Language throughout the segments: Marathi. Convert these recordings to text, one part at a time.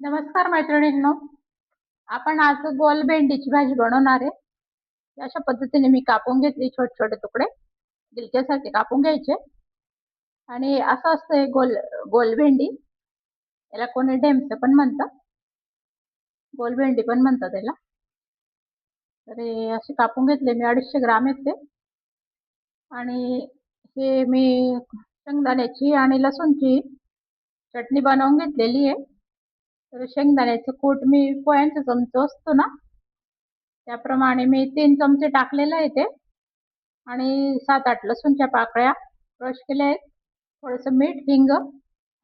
नमस्कार मैत्रिणींनो. आपण आज गोल भेंडीची भाजी बनवणार आहे. अशा पद्धतीने मी कापून घेतली, छोटे छोटे तुकडे दिलक्यासारखे कापून घ्यायचे. आणि असं असतं गोल गोल भेंडी. याला कोणी ढेमसं पण म्हणतं, गोल भेंडी पण म्हणतात त्याला. तर हे असे कापून घेतले मी, 250 ग्राम आहेत ते. आणि हे मी शेंगदाण्याची आणि लसूणची चटणी बनवून घेतलेली आहे. तर शेंगदाण्याचं कूट मी पोह्यांचा चमचा असतो ना, त्याप्रमाणे मी 3 चमचे टाकलेलं आहे ते. आणि 7-8 लसूणच्या पाकळ्या क्रश केल्या आहेत. थोडंसं मीठ, हिंग,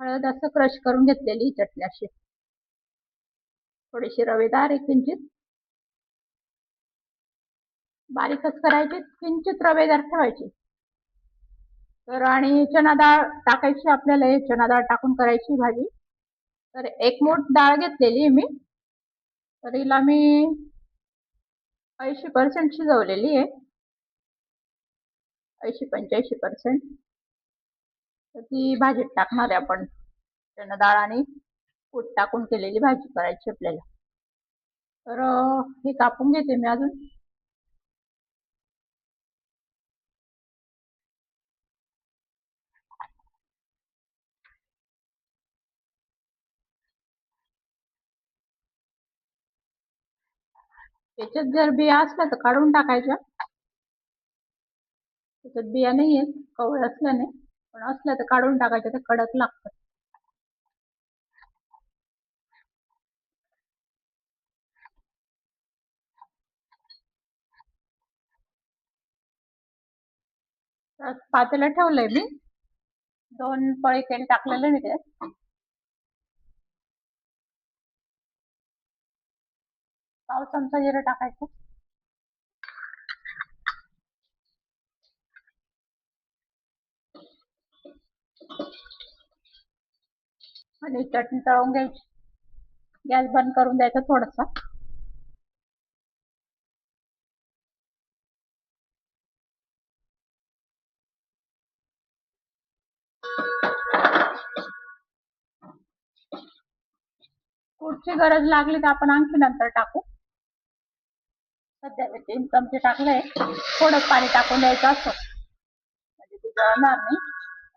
हळद असं क्रश करून घेतलेली ही चटणी अशी. थोडीशी रवेदार आहे, किंचित बारीकच करायची, किंचित रवेदार ठेवायची. तर आणि चना डाळ टाकायची आपल्याला, हे चना डाळ टाकून करायची भाजी. तर 1 मूठ डाळ घेतलेली आहे मी. तर हिला मी 80% शिजवलेली आहे, 80-85%. तर ती भाजीत टाकणार आहे आपण. चना डाळ आणि कूट टाकून केलेली भाजी करायची आपल्याला. तर हे कापून घेते मी अजून. त्याच्यात जर बिया असल्या तर काढून टाकायच्या. त्याच्यात बिया नाही आहेत, कवळ असल्याने. पण असल्या तर काढून टाकायच्या, ते कडक लागतात. तर पातेलं ठेवलंय मी, 2 पळी तेल टाकलेलं मी त्यात. पाव चमचा जिरं टाकायचं. आणि चटणी तळून घ्यायची. गॅस बंद करून द्यायचा थोडासा. कुठची गरज लागली तर आपण आणखी नंतर टाकू. सध्या 3 चमचे टाकले. थोडं पाणी टाकून द्यायचं असं, म्हणजे ती जळणार नाही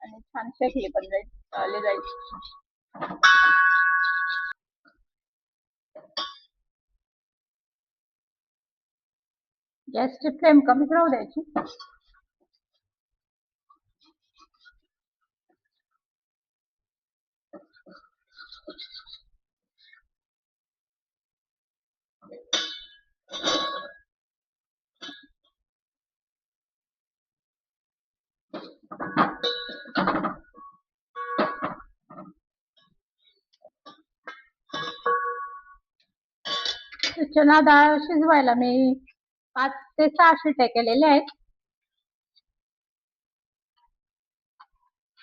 आणि छान शेकली पण जाईल, तळली जाईल. गॅसची फ्लेम कमीच राहू द्यायची. चना डाळ शिजवायला मी 5 ते 6 शिट्या केलेल्या आहेत.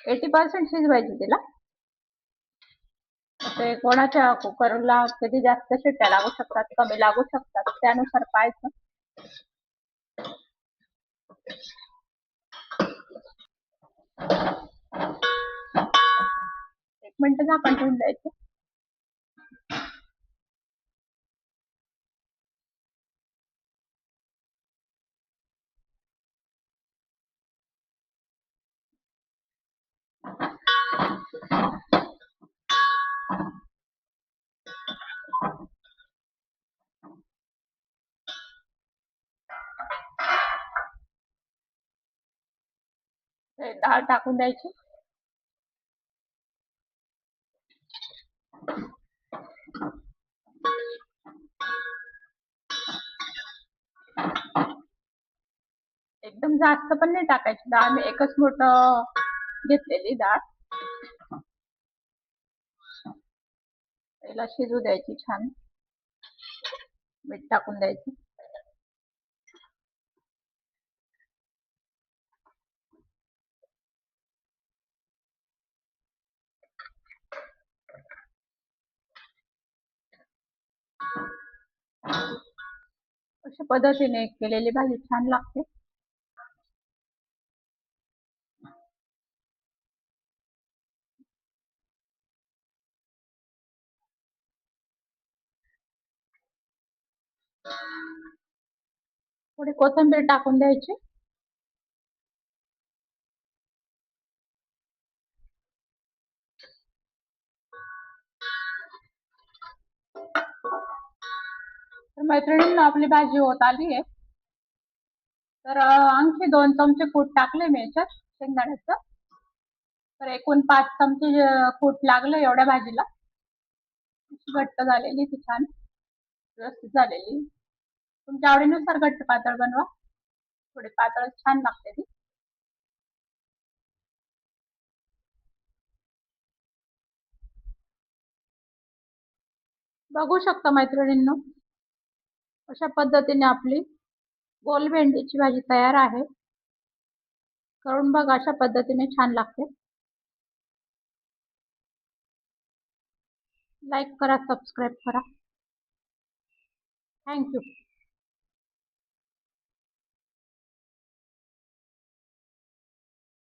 80% शिजवायची तिला. ते कोणाच्या कुकरला कधी जास्त शिट्ट्या लागू शकतात, कमी लागू शकतात, त्यानुसार पाहायचं. 1 मिनिट झाकण ठेवून द्यायचं. डाळ टाकून द्यायची. एकदम जास्त पण नाही टाकायची डाळ, मी एकच मूठ घेतलेली डाळ. त्याला शिजू द्यायची छान, मीठ टाकून द्यायचं. अशा पद्धतीने केलेली भाजी छान लागते. थोडी कोथिंबीर टाकून द्यायची. तर मैत्रिणींनो, आपली भाजी होत आली आहे. तर आणखी 2 चमचे कूट टाकले मी याच्यात शेंगदाण्याचं. तर एकूण 5 चमचे कूट लागले एवढ्या भाजीला. घट्ट झालेली ती छान व्यवस्थित झालेली. तुमच्या आवडीनुसार घट्ट पातळ बनवा. थोडी पातळ छान लागते ती. बघू शकता मैत्रिणींनो, अशा पद्धतीने आपली गोल भेंडीची भाजी तयार आहे. करून बघा, अशा पद्धतीने छान लागते. लाईक करा, सबस्क्राईब करा. थँक्यू.